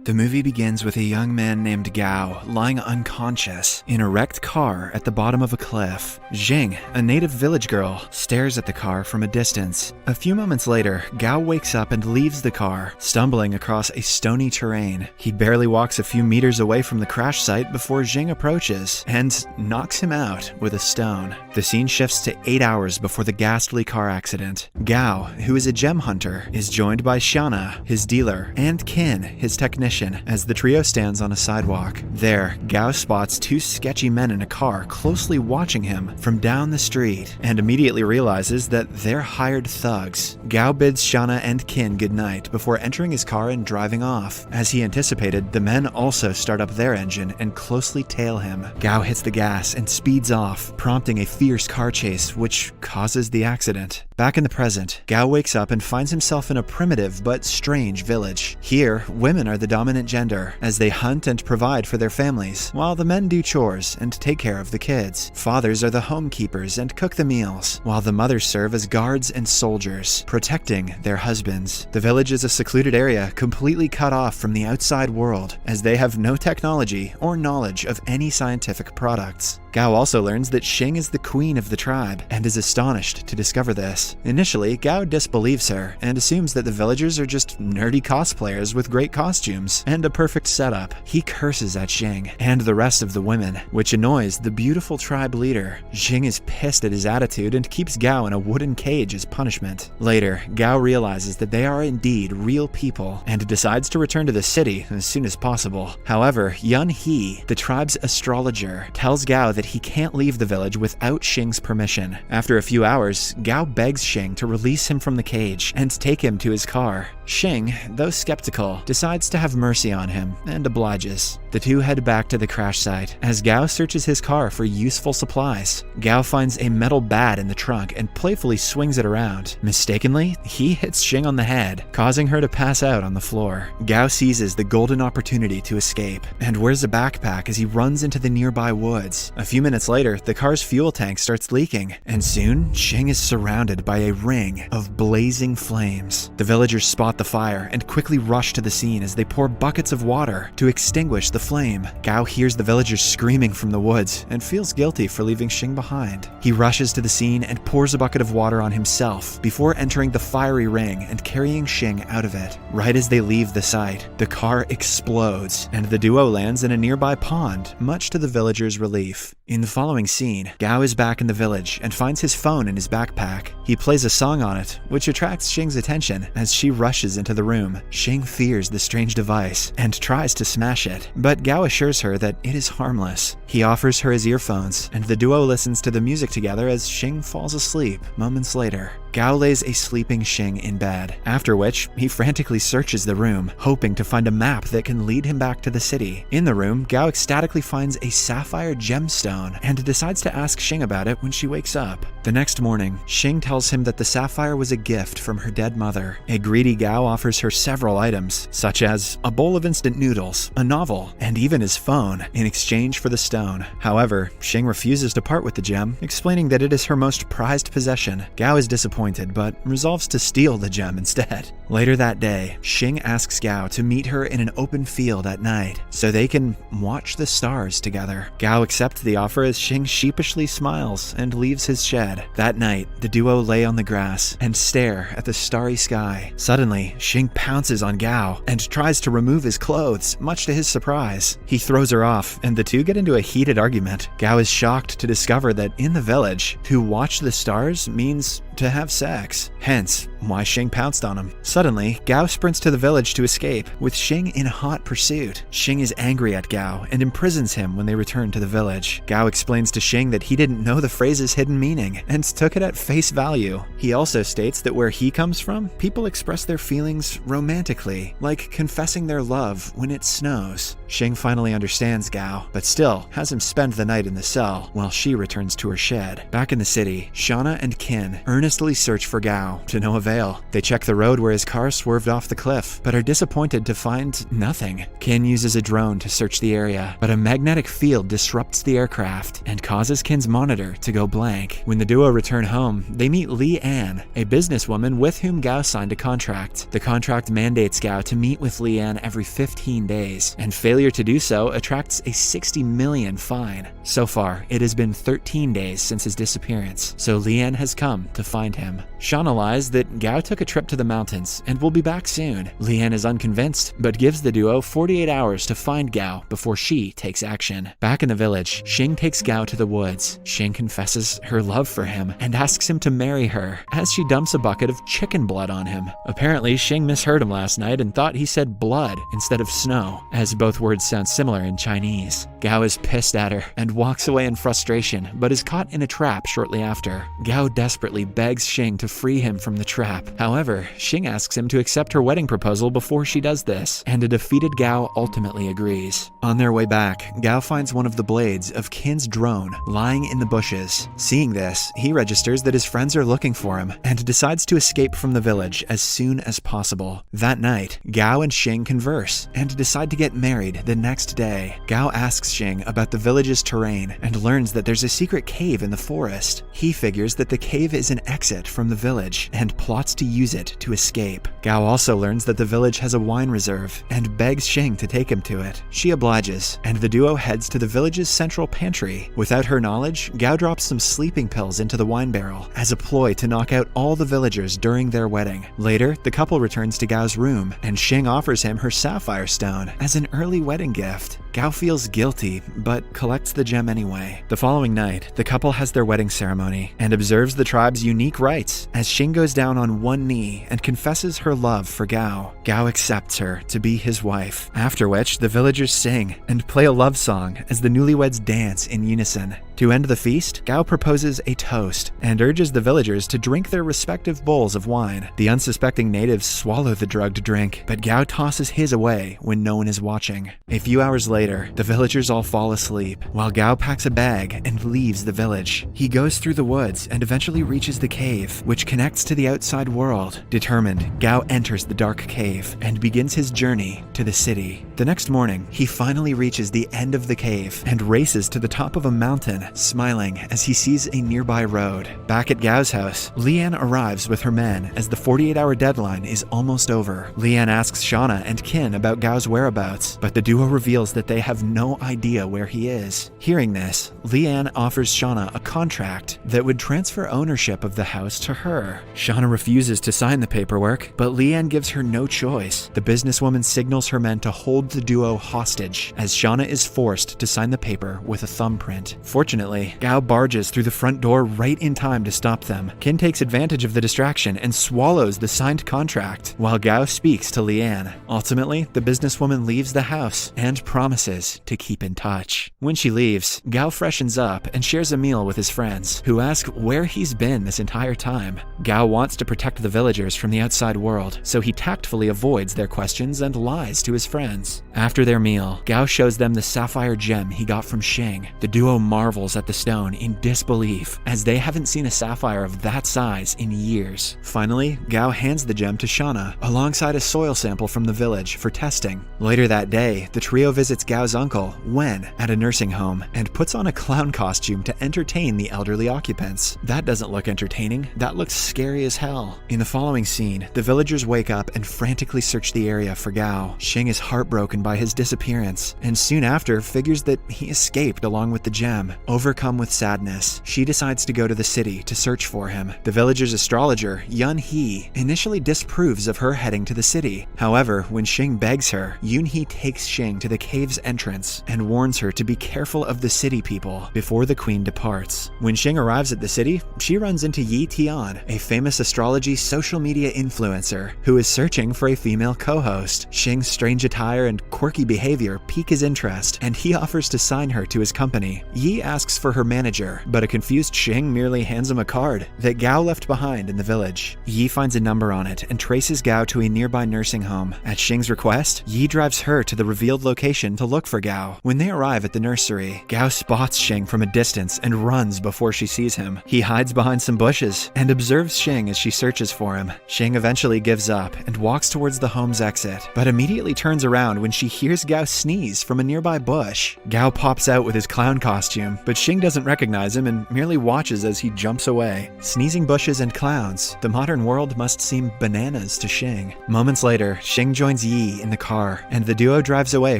The movie begins with a young man named Gao lying unconscious in a wrecked car at the bottom of a cliff. Xing, a native village girl, stares at the car from a distance. A few moments later, Gao wakes up and leaves the car, stumbling across a stony terrain. He barely walks a few meters away from the crash site before Xing approaches and knocks him out with a stone. The scene shifts to 8 hours before the ghastly car accident. Gao, who is a gem hunter, is joined by Xiana, his dealer, and Qin, his technician, as the trio stands on a sidewalk. There, Gao spots two sketchy men in a car closely watching him from down the street and immediately realizes that they're hired thugs. Gao bids Xiana and Qin goodnight before entering his car and driving off. As he anticipated, the men also start up their engine and closely tail him. Gao hits the gas and speeds off, prompting a fierce car chase, which causes the accident. Back in the present, Gao wakes up and finds himself in a primitive but strange village. Here, women are the dominant gender, as they hunt and provide for their families, while the men do chores and take care of the kids. Fathers are the homekeepers and cook the meals, while the mothers serve as guards and soldiers, protecting their husbands. The village is a secluded area completely cut off from the outside world, as they have no technology or knowledge of any scientific products. Gao also learns that Xing is the queen of the tribe and is astonished to discover this. Initially, Gao disbelieves her and assumes that the villagers are just nerdy cosplayers with great costumes and a perfect setup. He curses at Xing and the rest of the women, which annoys the beautiful tribe leader. Xing is pissed at his attitude and keeps Gao in a wooden cage as punishment. Later, Gao realizes that they are indeed real people and decides to return to the city as soon as possible. However, Yun He, the tribe's astrologer, tells Gao that he can't leave the village without Xing's permission. After a few hours, Gao begs Xing to release him from the cage and take him to his car. Xing, though skeptical, decides to have mercy on him and obliges. The two head back to the crash site as Gao searches his car for useful supplies. Gao finds a metal bat in the trunk and playfully swings it around. Mistakenly, he hits Xing on the head, causing her to pass out on the floor. Gao seizes the golden opportunity to escape and wears a backpack as he runs into the nearby woods. A few minutes later, the car's fuel tank starts leaking, and soon, Xing is surrounded by a ring of blazing flames. The villagers spot the fire and quickly rush to the scene as they pour buckets of water to extinguish the flame. Gao hears the villagers screaming from the woods and feels guilty for leaving Xing behind. He rushes to the scene and pours a bucket of water on himself before entering the fiery ring and carrying Xing out of it. Right as they leave the site, the car explodes and the duo lands in a nearby pond, much to the villagers' relief. In the following scene, Gao is back in the village and finds his phone in his backpack. He plays a song on it, which attracts Xing's attention as she rushes into the room. Xing fears the strange device and tries to smash it, but Gao assures her that it is harmless. He offers her his earphones, and the duo listens to the music together as Xing falls asleep moments later. Gao lays a sleeping Xing in bed, after which he frantically searches the room, hoping to find a map that can lead him back to the city. In the room, Gao ecstatically finds a sapphire gemstone and decides to ask Xing about it when she wakes up. The next morning, Xing tells him that the sapphire was a gift from her dead mother. A greedy Gao offers her several items, such as a bowl of instant noodles, a novel, and even his phone, in exchange for the stone. However, Xing refuses to part with the gem, explaining that it is her most prized possession. Gao is disappointed, but resolves to steal the gem instead. Later that day, Xing asks Gao to meet her in an open field at night, so they can watch the stars together. Gao accepts the offer as Xing sheepishly smiles and leaves his shed. That night, the duo lay on the grass and stare at the starry sky. Suddenly, Xing pounces on Gao and tries to remove his clothes, much to his surprise. He throws her off, and the two get into a heated argument. Gao is shocked to discover that in the village, to watch the stars means to have sex, hence why Xing pounced on him. Suddenly, Gao sprints to the village to escape, with Xing in hot pursuit. Xing is angry at Gao and imprisons him when they return to the village. Gao explains to Xing that he didn't know the phrase's hidden meaning and took it at face value. He also states that where he comes from, people express their feelings romantically, like confessing their love when it snows. Xing finally understands Gao, but still has him spend the night in the cell while she returns to her shed. Back in the city, Xiana and Qin earnestly search for Gao to no avail. avail. They check the road where his car swerved off the cliff, but are disappointed to find nothing. Qin uses a drone to search the area, but a magnetic field disrupts the aircraft and causes Qin's monitor to go blank. When the duo return home, they meet Li An, a businesswoman with whom Gao signed a contract. The contract mandates Gao to meet with Li An every 15 days, and failure to do so attracts a 60 million fine. So far, it has been 13 days since his disappearance, so Li An has come to find him. Shauna lies that Gao took a trip to the mountains and will be back soon. Li An is unconvinced, but gives the duo 48 hours to find Gao before she takes action. Back in the village, Xing takes Gao to the woods. Xing confesses her love for him and asks him to marry her, as she dumps a bucket of chicken blood on him. Apparently, Xing misheard him last night and thought he said blood instead of snow, as both words sound similar in Chinese. Gao is pissed at her and walks away in frustration, but is caught in a trap shortly after. Gao desperately begs Xing to free him from the trap. However, Xing asks him to accept her wedding proposal before she does this, and a defeated Gao ultimately agrees. On their way back, Gao finds one of the blades of Qin's drone lying in the bushes. Seeing this, he registers that his friends are looking for him and decides to escape from the village as soon as possible. That night, Gao and Xing converse and decide to get married the next day. Gao asks Xing about the village's terrain and learns that there's a secret cave in the forest. He figures that the cave is an exit from the village and plots to use it to escape. Gao also learns that the village has a wine reserve and begs Xing to take him to it. She obliges, and the duo heads to the village's central pantry. Without her knowledge, Gao drops some sleeping pills into the wine barrel as a ploy to knock out all the villagers during their wedding. Later, the couple returns to Gao's room, and Xing offers him her sapphire stone as an early wedding gift. Gao feels guilty, but collects the gem anyway. The following night, the couple has their wedding ceremony and observes the tribe's unique rites as Xing goes down on one knee and confesses her love for Gao. Gao accepts her to be his wife, after which the villagers sing and play a love song as the newlyweds dance in unison. To end the feast, Gao proposes a toast and urges the villagers to drink their respective bowls of wine. The unsuspecting natives swallow the drugged drink, but Gao tosses his away when no one is watching. A few hours later, the villagers all fall asleep, while Gao packs a bag and leaves the village. He goes through the woods and eventually reaches the cave, which connects to the outside world. Determined, Gao enters the dark cave and begins his journey to the city. The next morning, he finally reaches the end of the cave and races to the top of a mountain, smiling as he sees a nearby road. Back at Gao's house, Li An arrives with her men as the 48-hour deadline is almost over. Li An asks Shauna and Qin about Gao's whereabouts, but the duo reveals that they have no idea where he is. Hearing this, Li An offers Shauna a contract that would transfer ownership of the house to her. Shauna refuses to sign the paperwork, but Li An gives her no choice. The businesswoman signals her men to hold the duo hostage, as Shauna is forced to sign the paper with a thumbprint. Fortunately, Gao barges through the front door right in time to stop them. Qin takes advantage of the distraction and swallows the signed contract, while Gao speaks to Li An. Ultimately, the businesswoman leaves the house and promises to keep in touch. When she leaves, Gao freshens up and shares a meal with his friends, who ask where he's been this entire time. Gao wants to protect the villagers from the outside world, so he tactfully avoids their questions and lies to his friends. After their meal, Gao shows them the sapphire gem he got from Xing. The duo marvels at the stone in disbelief, as they haven't seen a sapphire of that size in years. Finally, Gao hands the gem to Shauna, alongside a soil sample from the village for testing. Later that day, the trio visits Gao's uncle, Wen, at a nursing home, and puts on a clown costume to entertain the elderly occupants. That doesn't look entertaining, that looks scary as hell. In the following scene, the villagers wake up and frantically search the area for Gao. Xing is heartbroken by his disappearance, and soon after figures that he escaped along with the gem. Overcome with sadness, she decides to go to the city to search for him. The villager's astrologer, Yun He, initially disapproves of her heading to the city. However, when Xing begs her, Yun He takes Xing to the cave's entrance and warns her to be careful of the city people before the queen departs. When Xing arrives at the city, she runs into Yi Tian, a famous astrology social media influencer who is searching for a female co-host. Xing's strange attire and quirky behavior pique his interest, and he offers to sign her to his company. Yi asks for her manager, but a confused Xing merely hands him a card that Gao left behind in the village. Yi finds a number on it and traces Gao to a nearby nursing home. At Xing's request, Yi drives her to the revealed location to look for Gao. When they arrive at the nursery, Gao spots Xing from a distance and runs before she sees him. He hides behind some bushes and observes Xing as she searches for him. Xing eventually gives up and walks towards the home's exit, but immediately turns around when she hears Gao sneeze from a nearby bush. Gao pops out with his clown costume, but Xing doesn't recognize him and merely watches as he jumps away. Sneezing bushes and clowns, the modern world must seem bananas to Xing. Moments later, Xing joins Yi in the car, and the duo drives away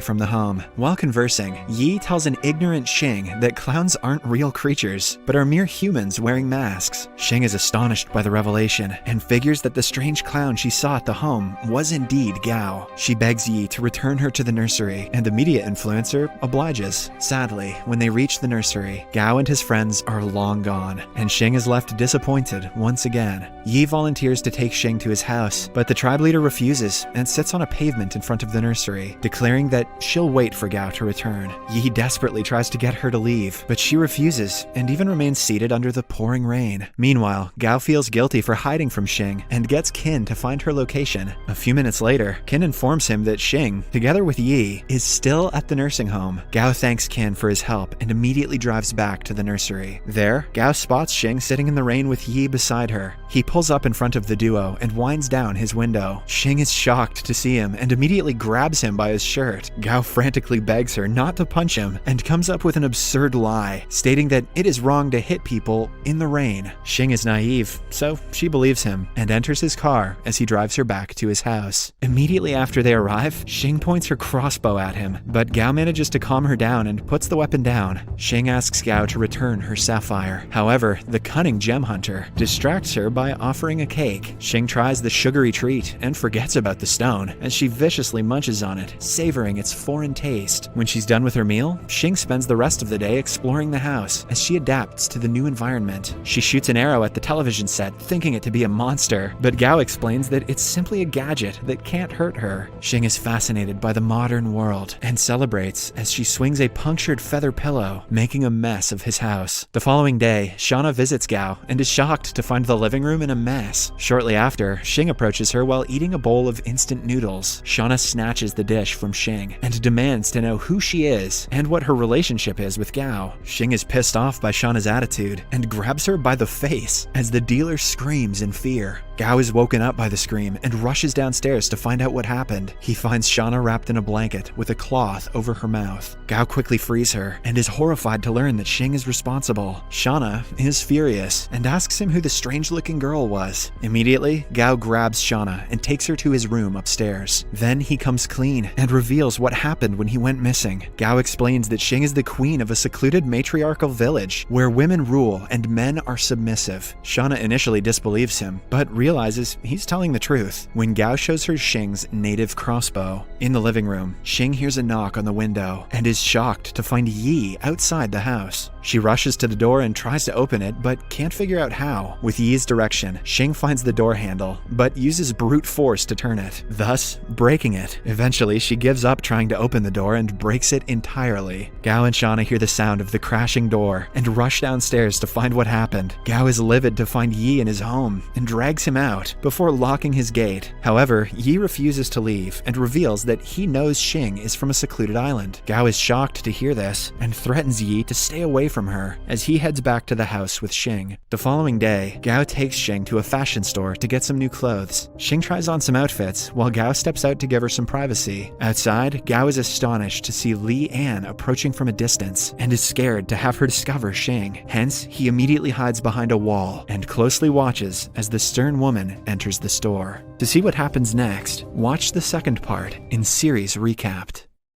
from the home. While conversing, Yi tells an ignorant Xing that clowns aren't real creatures, but are mere humans wearing masks. Xing is astonished by the revelation and figures that the strange clown she saw at the home was indeed Gao. She begs Yi to return her to the nursery, and the media influencer obliges. Sadly, when they reach the nursery, Gao and his friends are long gone, and Xing is left disappointed once again. Yi volunteers to take Xing to his house, but the tribe leader refuses and sits on a pavement in front of the nursery, declaring that she'll wait for Gao to return. Yi desperately tries to get her to leave, but she refuses and even remains seated under the pouring rain. Meanwhile, Gao feels guilty for hiding from Xing and gets Qin to find her location. A few minutes later, Qin informs him that Xing, together with Yi, is still at the nursing home. Gao thanks Qin for his help and immediately drives back to the nursery. There, Gao spots Xing sitting in the rain with Yi beside her. He pulls up in front of the duo and winds down his window. Xing is shocked to see him and immediately grabs him by his shirt. Gao frantically begs her not to punch him and comes up with an absurd lie, stating that it is wrong to hit people in the rain. Xing is naive, so she believes him and enters his car as he drives her back to his house. Immediately after they arrive, Xing points her crossbow at him, but Gao manages to calm her down and puts the weapon down. Xing asks Gao to return her sapphire. However, the cunning gem hunter distracts her by offering a cake. Xing tries the sugary treat and forgets about the stone as she viciously munches on it, savoring its foreign taste. When she's done with her meal, Xing spends the rest of the day exploring the house as she adapts to the new environment. She shoots an arrow at the television set, thinking it to be a monster, but Gao explains that it's simply a gadget that can't hurt her. Xing is fascinated by the modern world and celebrates as she swings a punctured feather pillow, making a mess of his house. The following day, Shauna visits Gao and is shocked to find the living room in a mess. Shortly after, Xing approaches her while eating a bowl of instant noodles. Shauna snatches the dish from Xing and demands to know who she is and what her relationship is with Gao. Xing is pissed off by Shauna's attitude and grabs her by the face as the dealer screams in fear. Gao is woken up by the scream and rushes downstairs to find out what happened. He finds Shauna wrapped in a blanket with a cloth over her mouth. Gao quickly frees her and is horrified to learn that Xing is responsible. Shauna is furious and asks him who the strange-looking girl was. Immediately, Gao grabs Shauna and takes her to his room upstairs. Then he comes clean and reveals what happened when he went missing. Gao explains that Xing is the queen of a secluded matriarchal village where women rule and men are submissive. Shauna initially disbelieves him, but realizes he's telling the truth when Gao shows her Xing's native crossbow. In the living room, Xing hears a knock on the window and is shocked to find Yi outside the house. She rushes to the door and tries to open it, but can't figure out how. With Yi's direction, Xing finds the door handle, but uses brute force to turn it, thus breaking it. Eventually, she gives up trying to open the door and breaks it entirely. Gao and Shauna hear the sound of the crashing door and rush downstairs to find what happened. Gao is livid to find Yi in his home and drags him out before locking his gate. However, Yi refuses to leave and reveals that he knows Xing is from a secluded island. Gao is shocked to hear this and threatens Yi to stay away from her as he heads back to the house with Xing. The following day, Gao takes Xing to a fashion store to get some new clothes. Xing tries on some outfits while Gao steps out to give her some privacy. Outside, Gao is astonished to see Li An approaching from a distance and is scared to have her discover Xing. Hence, he immediately hides behind a wall and closely watches as the stern woman enters the store. To see what happens next, watch the second part in Series Recapped.